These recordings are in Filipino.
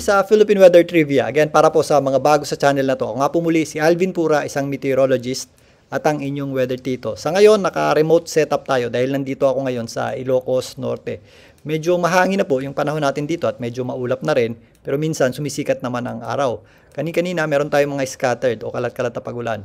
sa Philippine Weather Trivia. Again, para po sa mga bago sa channel na to. Ako nga po muli si Alvin Pura, isang meteorologist at ang inyong weather tito. Sa ngayon, naka-remote setup tayo dahil nandito ako ngayon sa Ilocos Norte. Medyo mahangin na po yung panahon natin dito at medyo maulap na rin, pero minsan sumisikat naman ang araw. Kani-kanina meron tayong mga scattered o kalat-kalat na pagulan.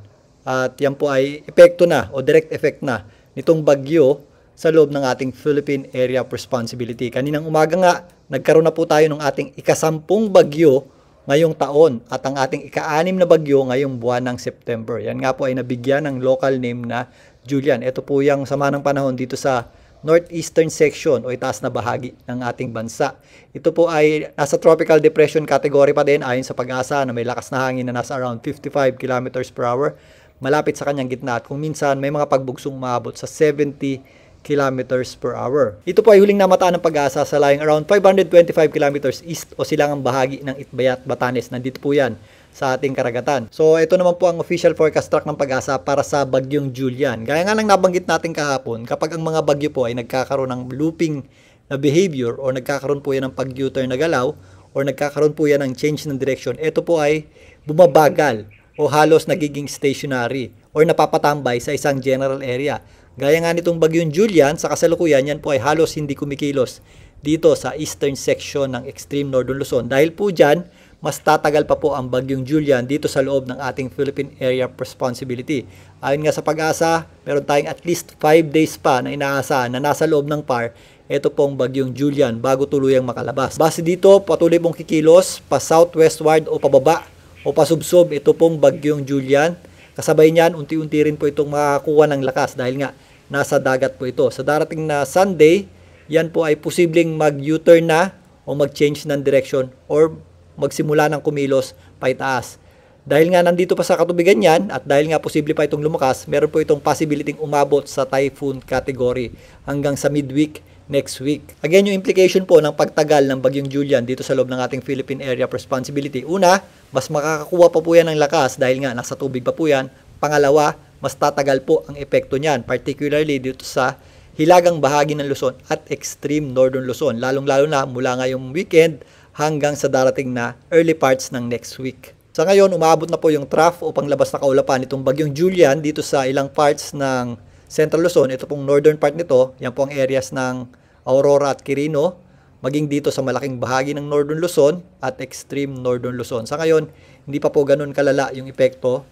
At yan po ay epekto na o direct effect na nitong bagyo sa loob ng ating Philippine Area of Responsibility. Kaninang umaga nga, nagkaroon na po tayo ng ating ika-10 bagyo ngayong taon at ang ating ika-6 na bagyo ngayong buwan ng September. Yan nga po ay nabigyan ng local name na Julian. Ito po yung sama ng panahon dito sa northeastern section o itaas na bahagi ng ating bansa. Ito po ay nasa tropical depression category pa din ayon sa Pag-asa na may lakas na hangin na nasa around 55 kilometers per hour. Malapit sa kanyang gitna at kung minsan may mga pagbugsong maabot sa 70 kilometers per hour. Ito po ay huling namataan ng Pag-asa sa layong around 525 kilometers east o silangang bahagi ng Itbayat, Batanes. Nandito po yan sa ating karagatan. So ito naman po ang official forecast track ng Pag-asa para sa bagyong Julian. Gaya nga ng nabanggit natin kahapon, kapag ang mga bagyo po ay nagkakaroon ng looping na behavior o nagkakaroon po yan ng pag-U-turn na galaw o nagkakaroon po yan ng change ng direction, ito po ay bumabagal o halos nagiging stationary or napapatambay sa isang general area. Gaya nga nitong bagyong Julian, sa kasalukuyan yan po ay halos hindi kumikilos dito sa eastern section ng extreme northern Luzon. Dahil po dyan, mas tatagal pa po ang bagyong Julian dito sa loob ng ating Philippine Area of Responsibility. Ayon nga sa Pag-asa, meron tayong at least 5 days pa na inaasahan na nasa loob ng PAR ito pong bagyong Julian bago tuluyang makalabas. Base dito, patuloy pong kikilos pa southwestward o pababa o pasubsob ito pong bagyong Julian. Kasabay niyan, unti-unti rin po itong makakuha ng lakas dahil nga nasa dagat po ito. Sa darating na Sunday, yan po ay posibleng mag-U-turn na o mag-change ng direction or magsimula ng kumilos paitaas. Dahil nga nandito pa sa katubigan yan at dahil nga posible pa itong lumakas, meron po itong possibility umabot sa typhoon category hanggang sa midweek next week. Again, yung implication po ng pagtagal ng bagyong Julian dito sa loob ng ating Philippine Area of Responsibility. Una, mas makakakuha pa po yan ng lakas dahil nga nasa tubig pa po yan. Pangalawa, mas tatagal po ang epekto niyan, particularly dito sa hilagang bahagi ng Luzon at extreme northern Luzon, lalong-lalo na mula ngayong weekend hanggang sa darating na early parts ng next week. Sa ngayon, umaabot na po yung trough o panglabas na kaulapan nitong bagyong Julian dito sa ilang parts ng Central Luzon. Ito pong northern part nito, yan po ang areas ng Aurora at Quirino, maging dito sa malaking bahagi ng northern Luzon at extreme northern Luzon. Sa ngayon, hindi pa po ganun kalala yung epekto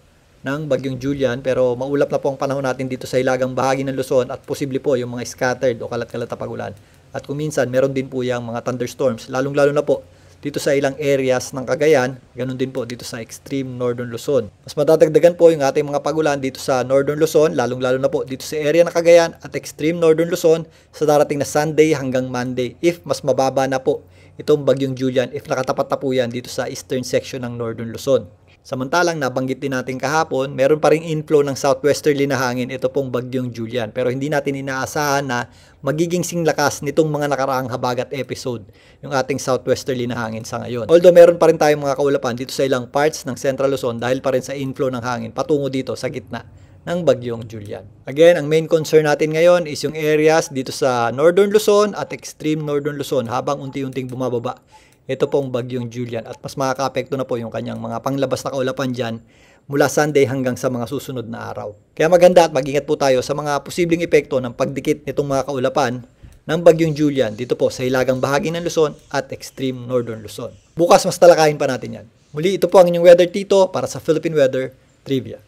ng bagyong Julian pero maulap na po ang panahon natin dito sa hilagang bahagi ng Luzon at posible po yung mga scattered o kalat-kalat na pagulan. At kung minsan, meron din po yung mga thunderstorms, lalong-lalo na po dito sa ilang areas ng Cagayan, ganun din po dito sa extreme northern Luzon. Mas madadagdagan po yung ating mga pagulan dito sa northern Luzon, lalong-lalo na po dito sa area ng Cagayan at extreme northern Luzon sa darating na Sunday hanggang Monday if mas mababa na po itong bagyong Julian if nakatapat na po yan dito sa eastern section ng northern Luzon. Samantalang nabanggit din natin kahapon, meron pa ring inflow ng southwesterly na hangin ito pong bagyong Julian. Pero hindi natin inaasahan na magiging singlakas nitong mga nakaraang habagat episode yung ating southwesterly na hangin sa ngayon. Although meron pa rin tayong mga kaulapan dito sa ilang parts ng Central Luzon dahil pa rin sa inflow ng hangin patungo dito sa gitna ng bagyong Julian. Again, ang main concern natin ngayon is yung areas dito sa northern Luzon at extreme northern Luzon habang unti-unting bumababa ito pong bagyong Julian at mas makaka-apekto na po yung kanyang mga panglabas na kaulapan dyan mula Sunday hanggang sa mga susunod na araw. Kaya maganda at mag-ingat po tayo sa mga posibleng epekto ng pagdikit nitong mga kaulapan ng bagyong Julian dito po sa hilagang bahagi ng Luzon at extreme northern Luzon. Bukas mas talakayin pa natin yan. Muli ito po ang inyong weather tito para sa Philippine Weather Trivia.